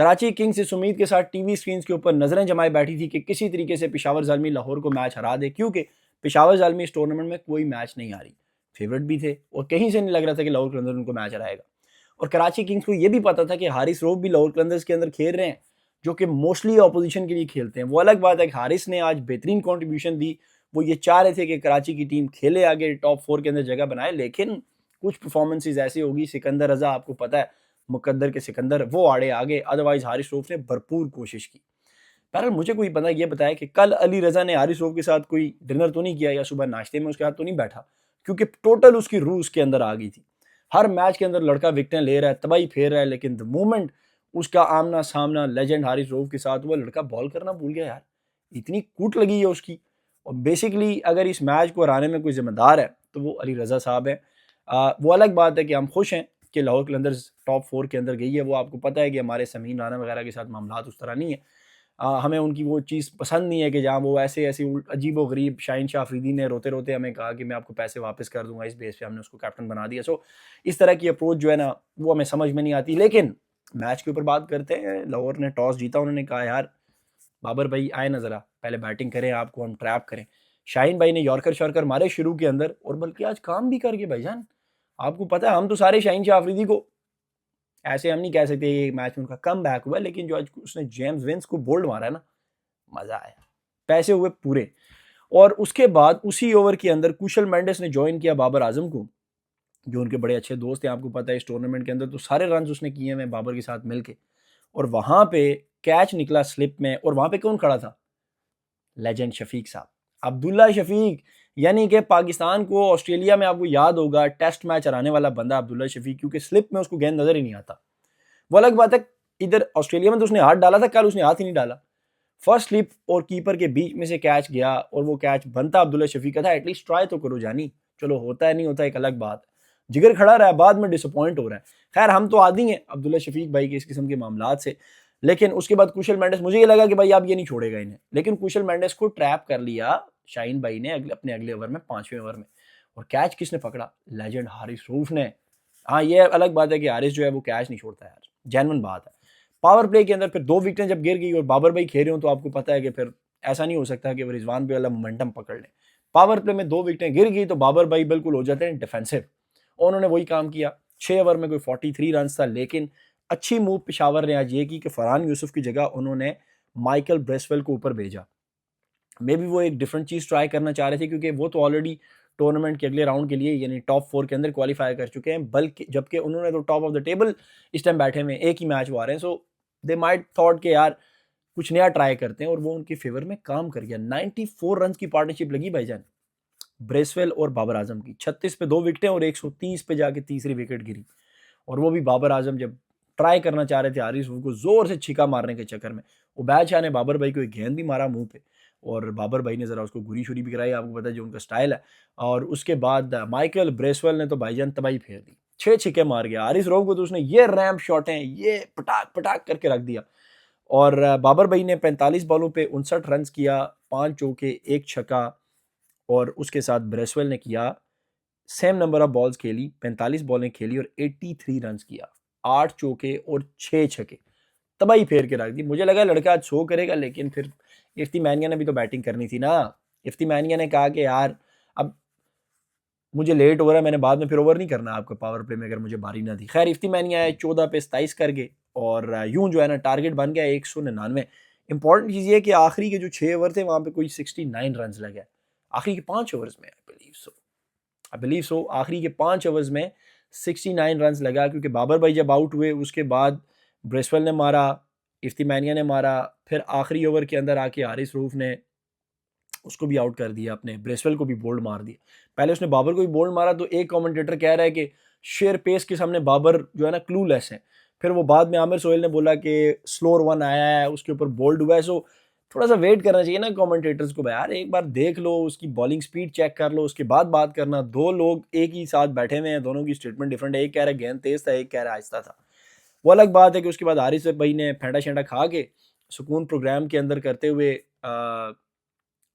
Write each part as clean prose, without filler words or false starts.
Karachi Kings इस उम्मीद के साथ टीवी स्क्रीन के ऊपर नजरें जमाए बैठी थी कि किसी तरीके से पेशावर ज़ालमी लाहौर को मैच हरा दे, क्योंकि पेशावर ज़ालमी इस टूर्नामेंट में कोई मैच नहीं हारी, फेवरेट भी थे और कहीं से नहीं लग रहा था कि लाहौर कलंदर उनको मैच हराएगा। और कराची किंग्स को यह भी पता था कि हारिस रऊफ भी लाहौर कलंदर्स के अंदर खेल रहे हैं, जो कि मोस्टली अपोजिशन के लिए खेलते हैं। वो अलग बात है कि हारिस ने आज बेहतरीन कॉन्ट्रीब्यूशन दी, वो ये चाह रहे थे कि कराची की टीम खेले आगे, टॉप 4 के अंदर जगह बनाए, लेकिन कुछ परफॉर्मेंसेज ऐसी होगी, सिकंदर रजा आपको पता है मुकद्दर के सिकंदर, वो आड़े आगे, अदरवाइज हारिस रऊफ ने भरपूर कोशिश की। बहरहाल मुझे कोई बंदा ये बताया कि कल अली रजा ने हारिस रऊफ के साथ कोई डिनर तो नहीं किया या सुबह नाश्ते में उसके साथ तो नहीं बैठा, क्योंकि टोटल उसकी रूह उसके अंदर आ गई थी। हर मैच के अंदर लड़का विकेटें ले रहा है, तबाही फेर रहा है, लेकिन द मोमेंट उसका आमना सामना लेजेंड हारिस रऊफ के साथ, वो लड़का बॉल करना भूल गया यार। इतनी कूट लगी है उसकी। और बेसिकली अगर इस मैच को हराने में कोई जिम्मेदार है तो वो अली रजा साहब है। वो अलग बात है कि हम खुश हैं कि लाहौर कलंदर्स टॉप 4 के अंदर गई है। वो आपको पता है कि हमारे समीन राना वगैरह के साथ मामला उस तरह नहीं है। हमें उनकी वो चीज़ पसंद नहीं है कि जहाँ वो ऐसे ऐसी अजीब व गरीब, शाहीन शाह अफरीदी ने रोते रोते हमें कहा कि मैं आपको पैसे वापस कर दूंगा, इस बेस पे हमने उसको कैप्टन बना दिया। सो इस तरह की अप्रोच जो है ना, वो हमें समझ में नहीं आती। लेकिन मैच के ऊपर बात करते हैं। लाहौर ने टॉस जीता, उन्होंने कहा यार बाबर भाई आए ना, ज़रा पहले बैटिंग करें, आपको हम ट्रैप करें। शाहीन भाई ने यॉर्कर शॉर्कर मारे शुरू के अंदर, और बल्कि आज काम भी करके भाईजान, आपको पता है हम तो सारे शाहीन शाह अफरीदी को ऐसे हम नहीं कह सकते ये मैच में उनका कम बैक हुआ, लेकिन जो आज उसने जेम्स विंस को बोल्ड मारा है ना, मजा आया, पैसे हुए पूरे। और उसके बाद उसी ओवर के अंदर कुशल मेंडिस ने ज्वाइन किया बाबर आजम को, जो उनके बड़े अच्छे दोस्त हैं, आपको पता है इस टूर्नामेंट के अंदर तो सारे रन उसने किए हैं बाबर के साथ मिलके। और वहां पे कैच निकला स्लिप में, और वहां पे कौन खड़ा था? लेजेंड शफीक साहब, अब्दुल्ला शफीक। यानी कि पाकिस्तान को ऑस्ट्रेलिया में, आपको याद होगा, टेस्ट मैच हराने वाला बंदा अब्दुल्ला शफीक, क्योंकि स्लिप में उसको गेंद नजर ही नहीं आता। वो अलग बात है, इधर ऑस्ट्रेलिया में तो उसने हाथ डाला था, कल उसने हाथ ही नहीं डाला। फर्स्ट स्लिप और कीपर के बीच में से कैच गया, और वो कैच बनता अब्दुल्ला शफीक का था। एटलीस्ट ट्राई तो करो जानी। चलो होता है नहीं होता एक अलग बात, जिगर खड़ा रहा है, बाद में डिसअपॉइंट हो रहा है। खैर हम तो आदी हैं अब्दुल्ला शफीक भाई के इस किस्म के मामला से। लेकिन उसके बाद कुशल मेंडिस, मुझे ये लगा कि भाई आप ये नहीं छोड़ेगा इन्हें, लेकिन कुशल मेंडिस को ट्रैप कर लिया शाहीन भाई ने अपने अगले ओवर में, 5वें ओवर में। और कैच किसने पकड़ा? लेजेंड हारिस रऊफ ने। हाँ ये अलग बात है कि हारिस जो है वो कैच नहीं छोड़ता यार, जेन्युइन बात है। पावर प्ले के अंदर फिर 2 विकेटें जब गिर गई और बाबर भाई खेल रहे हो, तो आपको पता है कि फिर ऐसा नहीं हो सकता कि वो रिजवान पे वाला मोमेंटम पकड़ लें। पावर प्ले में 2 विकेटें गिर गई तो बाबर भाई बिल्कुल हो जाते हैं डिफेंसिव, और उन्होंने वही काम किया। 6 ओवर में कोई 43 रन था, लेकिन अच्छी मूव पेशावर ने आज ये की कि फरहान यूसुफ की जगह उन्होंने माइकल ब्रेसवेल को ऊपर भेजा। मे बी वो एक डिफरेंट चीज ट्राई करना चाह रहे थे, क्योंकि वो तो ऑलरेडी टूर्नामेंट के अगले राउंड के लिए यानी टॉप 4 के अंदर क्वालिफाई कर चुके हैं, बल्कि जबकि उन्होंने तो टॉप ऑफ द टेबल इस टाइम बैठे हुए, एक ही मैच वो आ रहे हैं। सो दे माइट थॉट के यार कुछ नया ट्राई करते हैं, और वो उनके फेवर में काम कर गया। 94 रन की पार्टनरशिप लगी भाईजान ब्रेसवेल और बाबर आजम की। 36 पे 2 विकेटें और 130 पे जाके तीसरी विकेट गिरी, और वो भी बाबर आजम जब ट्राई करना चाह रहे थे हारिस रऊफ को जोर से छिका मारने के चक्कर में, उबैद शाह ने बाबर भाई को एक गेंद भी मारा मुंह पे, और बाबर भाई ने जरा उसको गुरी शुरी भी कराई, आपको पता है जो उनका स्टाइल है। और उसके बाद माइकल ब्रेसवेल ने तो भाईजान तबाही फेर दी, 6 छिके मार गया। हारिस रऊफ को तो उसने ये रैम्प शॉट है, ये पटाक पटाक करके रख दिया। और बाबर भाई ने 45 बॉलों पे 59 रन किया, 5 चौके 1 छक्का। और उसके साथ ब्रेसवेल ने किया सेम नंबर ऑफ बॉल्स खेली, 45 बॉलें खेली और 83 रन किया, 8 चौके और 6 छक्के, तबाही फेर के रख दी। मुझे लगा लड़का आज शो करेगा, लेकिन फिर इफ्ती मैनिया ने भी तो बैटिंग करनी थी ना। इफ्ती मैनिया ने कहा कि यार अब मुझे लेट हो रहा है, मैंने बाद में फिर ओवर नहीं करना आपको पावर प्ले में अगर मुझे बारी ना दी। खैर इफ्ती मैनिया आए 14 पे 27 कर गए, और यूं जो है ना टारगेट बन गया 199। इंपॉर्टेंट चीज़ ये है कि आखिरी के जो 6 ओवर थे वहां पे कोई 69 रन लगे, आखिरी के 5 ओवर्स में। आई बिलीव सो आखिरी के 5 ओवर्स में 69 रन लगा, क्योंकि बाबर भाई जब आउट हुए उसके बाद ब्रेसवेल ने मारा, इफ्ती मैनिया ने मारा, फिर आखिरी ओवर के अंदर आके हारिस रऊफ ने उसको भी आउट कर दिया, अपने ब्रेसवेल को भी बोल्ड मार दिया। पहले उसने बाबर को भी बोल्ड मारा, तो एक कमेंटेटर कह रहा है कि शेर पेस के सामने बाबर जो है ना क्लूलेस है। फिर वो बाद में आमिर सोहेल ने बोला कि स्लोअर वन आया है, उसके ऊपर बोल्ड हुआ है। सो थोड़ा सा वेट करना चाहिए ना कमेंटेटर्स को, भाई यार एक बार देख लो, उसकी बॉलिंग स्पीड चेक कर लो, उसके बाद बात करना। 2 लोग एक ही साथ बैठे हुए हैं, दोनों की स्टेटमेंट डिफरेंट है। एक कह रहा है गेंद तेज था, एक कह रहा है आहिस्ता था। वो अलग बात है कि उसके बाद हारिस भाई ने फेंटा शेंटा खा के सुकून प्रोग्राम के अंदर करते हुए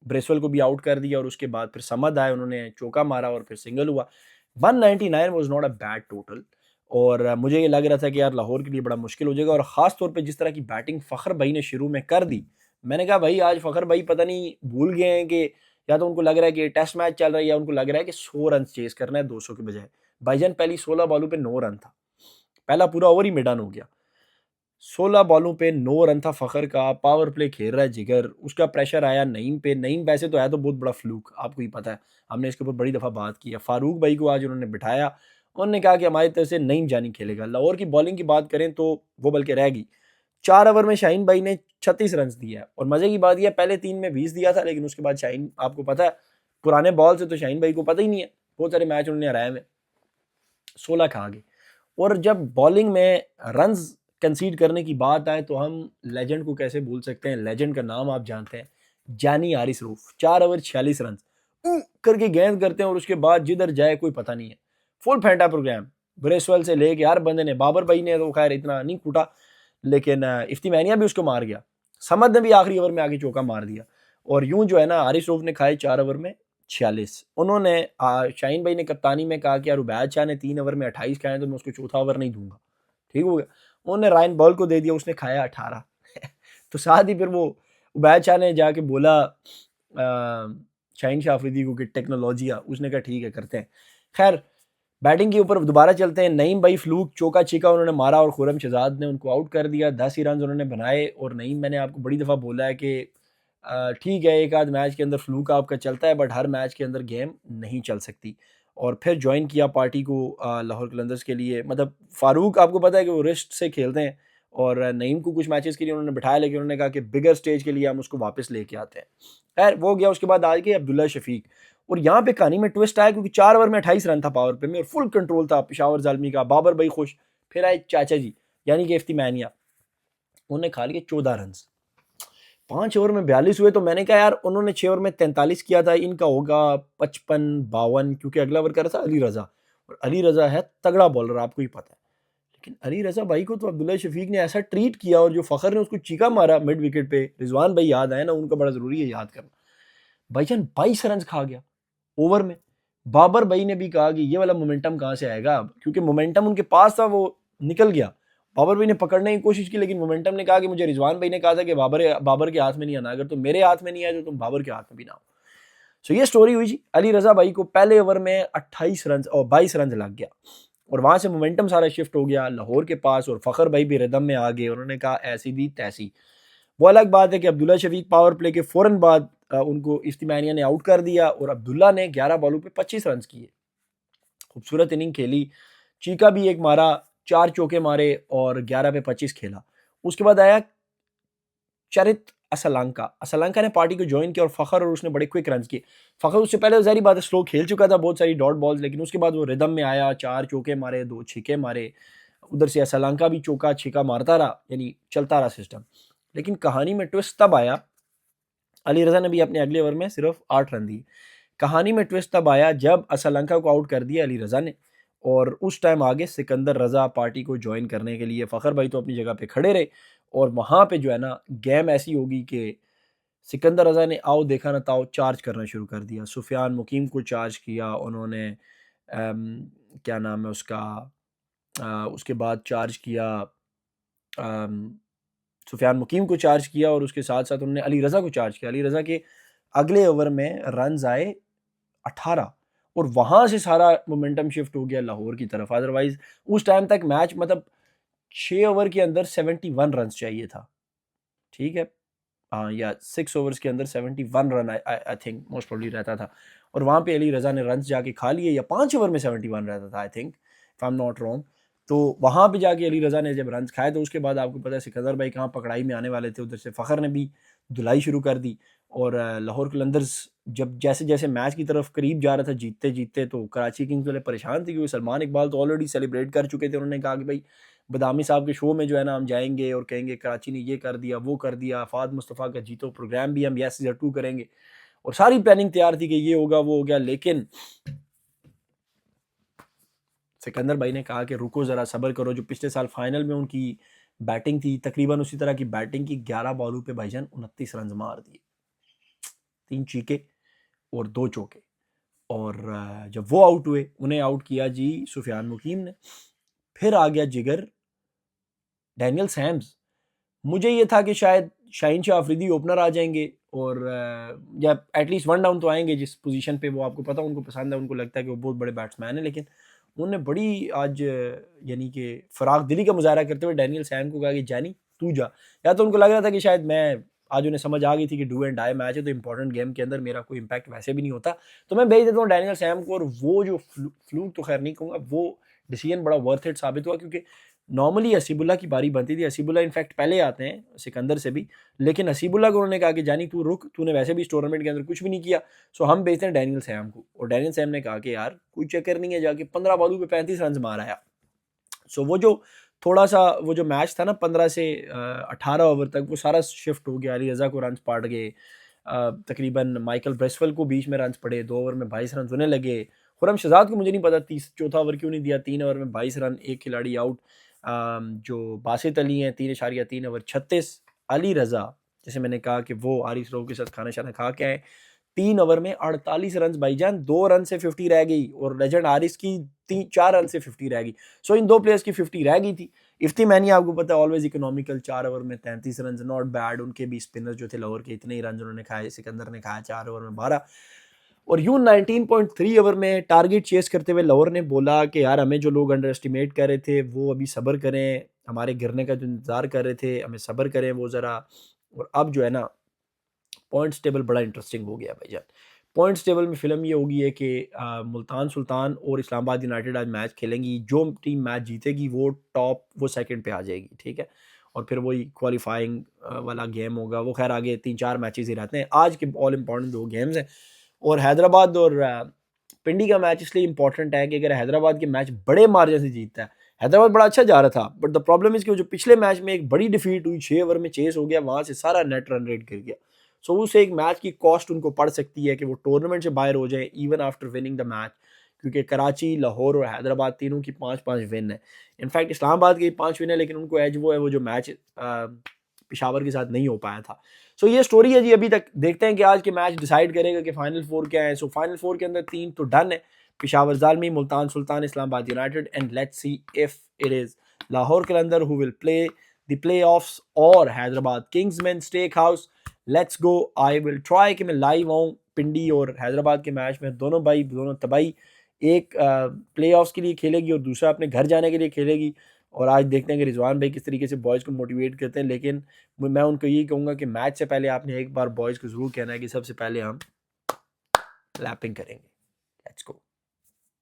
ब्रेसवेल को भी आउट कर दिया, और उसके बाद फिर समद आए, उन्होंने चौका मारा और फिर सिंगल हुआ। 199 was not a bad total. और मुझे ये लग रहा था कि यार लाहौर के लिए बड़ा मुश्किल हो जाएगा, और ख़ास तौर पे जिस तरह की बैटिंग फ़खर भाई ने शुरू में कर दी, मैंने कहा भाई आज फ़खर भाई पता नहीं भूल गए हैं कि या तो उनको लग रहा है कि टेस्ट मैच चल रहा है, या उनको लग रहा है कि 100 रन चेस करना है 200 के बजाय। भाईजान पहली 16 बॉलों पे 9 रन था, पहला पूरा ओवर ही मिडन हो गया। 16 बॉलों पे 9 रन था फ़खर का, पावर प्ले खेल रहा है जिगर, उसका प्रेशर आया नईम पे। नईम वैसे तो है तो बहुत बड़ा फ्लूक, आपको ही पता है, हमने इसके ऊपर बड़ी दफ़ा बात की है। फारूक भाई को आज उन्होंने बिठाया, उन्होंने कहा कि हमारी तरफ से नईम जानी खेलेगा। लाहौर की बॉलिंग की बात करें तो वो बल्कि रह गई। 4 ओवर में शाहीन भाई ने 36 रन दिया है, और मज़े की बात यह पहले 3 में 20 दिया था, लेकिन उसके बाद शाहीन, आपको पता है पुराने बॉल से तो शाहीन भाई को पता ही नहीं है, बहुत सारे मैच उन्होंने हराए में, 16 खा गए। और जब बॉलिंग में रन्स कंसीड करने की बात आए तो हम लेजेंड को कैसे भूल सकते हैं। लेजेंड का नाम आप जानते हैं, जानी हारिस रूफ। 4 ओवर 46 रन करके गेंद करते हैं, और उसके बाद जिधर जाए कोई पता नहीं है। फुल फेंटा प्रोग्राम, ब्रेसवेल से लेके हर बंदे ने, बाबर भाई ने तो खैर इतना नहीं कूटा, लेकिन इफ्तिमानिया भी उसको मार गया। समद ने भी आखिरी ओवर में आके चौका मार दिया। और यूं जो है ना, हारिस रूफ ने खाए 4 ओवर में 46। उन्होंने शाहीन भाई ने कप्तानी में कहा कि यार उबैद शाह ने 3 ओवर में 28 खाए तो मैं उसको चौथा ओवर नहीं दूंगा, ठीक हो गया। उन्होंने रायन बॉल को दे दिया, उसने खाया 18। तो साथ ही फिर वो उबैद शाह ने जाके बोला शाहीन शाह अफरीदी को कि टेक्नोलॉजिया, उसने कहा ठीक है करते हैं। खैर बैटिंग के ऊपर दोबारा चलते हैं। नईम भाई फ्लूक चौका छिका उन्होंने मारा, और खुरम शहजाद ने उनको आउट कर दिया। 10 ही रन उन्होंने बनाए। और नईम, मैंने आपको बड़ी दफ़ा बोला है कि ठीक है एक आध मैच के अंदर फ्लूक आपका चलता है, बट हर मैच के अंदर गेम नहीं चल सकती। और फिर ज्वाइन किया पार्टी को लाहौर कलंदर्स के लिए। मतलब फारूक, आपको पता है कि वो रिस्ट से खेलते हैं, और नईम को कुछ मैचेस के लिए उन्होंने बिठाया, लेकिन उन्होंने कहा कि बिगर स्टेज के लिए हम उसको वापस लेके आते हैं। खैर वो गया। उसके बाद आ गए अब्दुल्ला शफीक। और यहाँ पे कहानी में ट्विस्ट आया, क्योंकि 4 ओवर में 28 रन था पावर पे में, और फुल कंट्रोल था पेशावर जालमी का। बाबर भाई खुश। फिर आए चाचा जी, यानी कि इफ्तिमानिया, उन्होंने खा लिए 14 रन। 5 ओवर में 42 हुए। तो मैंने कहा यार उन्होंने 6 ओवर में 43 किया था, इनका होगा 55-52, क्योंकि अगला ओवर कर रहा था अली रजा, और अली रजा है तगड़ा बॉलर, आपको ही पता है। लेकिन अली रजा भाई को तो अब्दुल्ला शफीक ने ऐसा ट्रीट किया, और जो फखर ने उसको चीका मारा मिड विकेट पे, रिजवान भाई याद आए ना, उनका बड़ा जरूरी है याद करना। भाईजान 22 रन खा गया ओवर में। बाबर भाई ने भी कहा कि ये वाला मोमेंटम कहाँ से आएगा अब, क्योंकि मोमेंटम उनके पास था, वो निकल गया। बाबर भाई ने पकड़ने की कोशिश की, लेकिन मोमेंटम ने कहा कि मुझे रिजवान भाई ने कहा था कि बाबर के हाथ में नहीं आना, अगर तुम मेरे हाथ में नहीं आए तो तुम बाबर के हाथ में भी ना हो। सो ये स्टोरी हुई जी। अली रजा भाई को पहले ओवर में 28 रन और 22 रन लग गया, और वहां से मोमेंटम सारा शिफ्ट हो गया लाहौर के पास, और फखर भाई भी रिदम में आ गए। उन्होंने कहा ऐसी दी तैसी। वो अलग बात है कि अब्दुल्ला शफीक पावर प्ले के फौरन बाद उनको इफ्तिमानिया ने आउट कर दिया, और अब्दुल्ला ने 11 बॉलों पे 25 रन किए। खूबसूरत इनिंग खेली, चीका भी एक मारा, 4 चौके मारे, और 11 पे 25 खेला। उसके बाद आया चरित असलंका। असलंका ने पार्टी को ज्वाइन किया, और फखर और उसने बड़े क्विक रन किए। फखर उससे पहले ज़ाहिर बात है स्लो खेल चुका था, बहुत सारी डॉट बॉल्स, लेकिन उसके बाद वो रिदम में आया, 4 चौके मारे, 2 छिके मारे। उधर से असलंका भी चौका छिका मारता रहा, यानी चलता रहा सिस्टम। लेकिन कहानी में ट्विस्ट तब आया, अली रजा ने भी अपने अगले ओवर में सिर्फ 8 रन दिए। कहानी में ट्विस्ट तब आया जब असलंका को आउट कर दिया अली रजा ने, और उस टाइम आगे सिकंदर रजा पार्टी को ज्वाइन करने के लिए। फ़खर भाई तो अपनी जगह पे खड़े रहे, और वहाँ पे जो है ना गेम ऐसी होगी कि सिकंदर रजा ने आओ देखा ना ताओ चार्ज करना शुरू कर दिया। सुफियान मुकीम को चार्ज किया उन्होंने, क्या नाम है उसका, उसके बाद चार्ज किया, सुफियान मुकीम को चार्ज किया, और उसके साथ साथ उन्होंने अली रज़ा को चार्ज किया। अली रज़ा के अगले ओवर में रन आए 18, और वहाँ से सारा मोमेंटम शिफ्ट हो गया लाहौर की तरफ। अदरवाइज उस टाइम तक मैच, मतलब 6 ओवर के अंदर 71 रन चाहिए था, ठीक है, हाँ, या 6 ओवर्स के अंदर 71 run I think most probably रहता था, और वहाँ पे अली रज़ा ने रन जाके खा लिए, या 5 ओवर में 71 रहता था I think, if I am not wrong. तो वहाँ पे जाके अली रज़ा ने जब रन खाए, तो उसके बाद आपको पता है सिकंदर भाई कहाँ पकड़ाई में आने वाले थे, उधर से फ़खर ने भी धुलाई शुरू कर दी। और लाहौर कलंदर्स जब जैसे जैसे मैच की तरफ करीब जा रहा था जीतते जीतते, तो कराची किंग्स वाले परेशान थे, क्योंकि सलमान इकबाल तो ऑलरेडी सेलिब्रेट कर चुके थे। उन्होंने कहा कि भाई बदामी साहब के शो में जो है ना हम जाएंगे और कहेंगे कराची ने ये कर दिया वो कर दिया, फ़ाद मुस्तफ़ा का जीतो प्रोग्राम भी हम यस 2 करेंगे, और सारी प्लानिंग तैयार थी कि ये होगा वो हो गया। लेकिन सिकंदर भाई ने कहा कि रुको ज़रा सब्र करो। जो पिछले साल फाइनल में उनकी बैटिंग थी, तकरीबन उसी तरह की बैटिंग की। 11 बॉलों पे भाईजान 29 रन मार दिए, 3 चीके और 2 चौके। और जब वो आउट हुए, उन्हें आउट किया जी सुफियान मुकीम ने। फिर आ गया जिगर डैनियल सैम्स। मुझे ये था कि शायद शाहीन शाह अफरीदी ओपनर आ जाएंगे और या एटलीस्ट वन डाउन तो आएंगे जिस पोजीशन पे वो आपको पता उनको पसंद है, उनको लगता है कि वो बहुत बड़े बैट्समैन है, लेकिन उन्होंने बड़ी आज यानी कि फराग दिली का मुजाहरा करते हुए डैनियल सैम को कहा कि जानी तू जा। या तो उनको लग रहा था कि शायद मैं आज उन्हें समझ आ गई थी कि डू एंड डाई मैच है तो इंपॉर्टेंट गेम के अंदर मेरा कोई इंपैक्ट वैसे भी नहीं होता, तो मैं भेज देता हूँ डैनियल सैम को। और वो जो फ्लूक तो खैर नहीं कहूँगा, वो डिसीजन बड़ा वर्थ इट साबित हुआ, क्योंकि नॉर्मली हसीबुल्ला की बारी बनती थी। हसीबुल्ला इनफैक्ट पहले आते हैं सिकंदर से भी, लेकिन हसीबुल्ला को उन्होंने कहा कि जानी तू रुक, तूने वैसे भी इस टूर्नामेंट के अंदर कुछ भी नहीं किया, सो हम भेजते हैं डैनियल सैम को। और डैनियल सैम ने कहा कि यार कोई चक्कर नहीं है, जाके 15 बॉलों पे 35 रन मार आया। सो वो जो थोड़ा सा वो जो मैच था ना 15 से 18 ओवर तक, वो सारा शिफ्ट हो गया। अली रजा को रन पड़ गए, तकरीबन माइकल ब्रेसवेल को बीच में रन पड़े, 2 ओवर में 22 रन होने लगे। खुरम शहजाद को मुझे नहीं पता चौथा ओवर क्यों नहीं दिया, 3 ओवर में 22 रन, एक खिलाड़ी आउट। जो बासित अली हैं 3.3 ओवर 36। अली रजा जैसे मैंने कहा कि वो आरिस रऊफ के साथ खाना शाना खा के आए, 3 ओवर में 48 रन भाईजान, 2 रन से 50 रह गई, और लेजेंड आरिस की 4 रन से 50 रह गई। सो इन दो प्लेयर्स की 50 रह गई थी। इफ्ती मैनी आपको पता है ऑलवेज इकोनॉमिकल, 4 ओवर में 33 रन, नॉट बैड। उनके भी स्पिनर जो थे लाहौर के, इतने ही रन उन्होंने खाए, सिकंदर ने खाया 4 ओवर में 12। और यूं 19.3 ओवर में टारगेट चेस करते हुए लाहौर ने बोला कि यार हमें जो लोग अंडर एस्टिमेट कर रहे थे वो अभी सब्र करें, हमारे गिरने का जो इंतजार कर रहे थे हमें सब्र करें वो ज़रा। और अब जो है ना पॉइंट्स टेबल बड़ा इंटरेस्टिंग हो गया भाईजान। पॉइंट्स टेबल में फिल्म ये होगी है कि मुल्तान सुल्तान और इस्लामाबाद यूनाइटेड आज मैच खेलेंगी। जो टीम मैच जीतेगी वो टॉप, वो सेकंड पे आ जाएगी, ठीक है। और फिर वही क्वालिफाइंग वाला गेम होगा। वो खैर आगे 3-4 मैचेस ही रहते हैं। आज के ऑल इंपॉर्टेंट 2 गेम्स हैं। और हैदराबाद और पिंडी का मैच इसलिए इंपॉर्टेंट है कि अगर हैदराबाद के मैच बड़े मार्जिन से जीतता है, हैदराबाद बड़ा अच्छा जा रहा था, बट द प्रॉब्लम इज कि जो पिछले मैच में एक बड़ी डिफीट हुई, 6 ओवर में चेस हो गया, वहां से सारा नेट रन रेट गिर गया। सो उस एक मैच की कॉस्ट उनको पड़ सकती है कि वो टूर्नामेंट से बाहर हो जाए even after winning the match, क्योंकि कराची, लाहौर और हैदराबाद तीनों की 5-5 विन है। इनफैक्ट इस्लामाबाद की 5 विन है, लेकिन उनको एज वो है वो जो मैच पिशावर के साथ नहीं हो पाया था। सो ये स्टोरी है जी। अभी तक देखते हैं कि आज के मैच डिसाइड करेगा कि फाइनल 4 क्या है। सो फाइनल 4 के अंदर 3 तो डन है, Peshawar Zalmi, Multan Sultan, Islamabad United, and let's see if it is Lahore Qalandar who will play the playoffs और Hyderabad Kingsmen steak house. Let's go. I will try कि मैं लाइव आऊँ पिंडी और हैदराबाद के मैच में। दोनों भाई, दोनों तबाही, एक प्लेऑफ्स के लिए खेलेगी और दूसरा अपने घर जाने के लिए खेलेगी। और आज देखते हैं कि रिजवान भाई किस तरीके से बॉयज़ को मोटिवेट करते हैं। लेकिन मैं उनको यही कहूँगा कि मैच से पहले आपने एक बार बॉयज़ को ज़रूर कहना है कि सबसे पहले हम लैपिंग करेंगे। Let's go.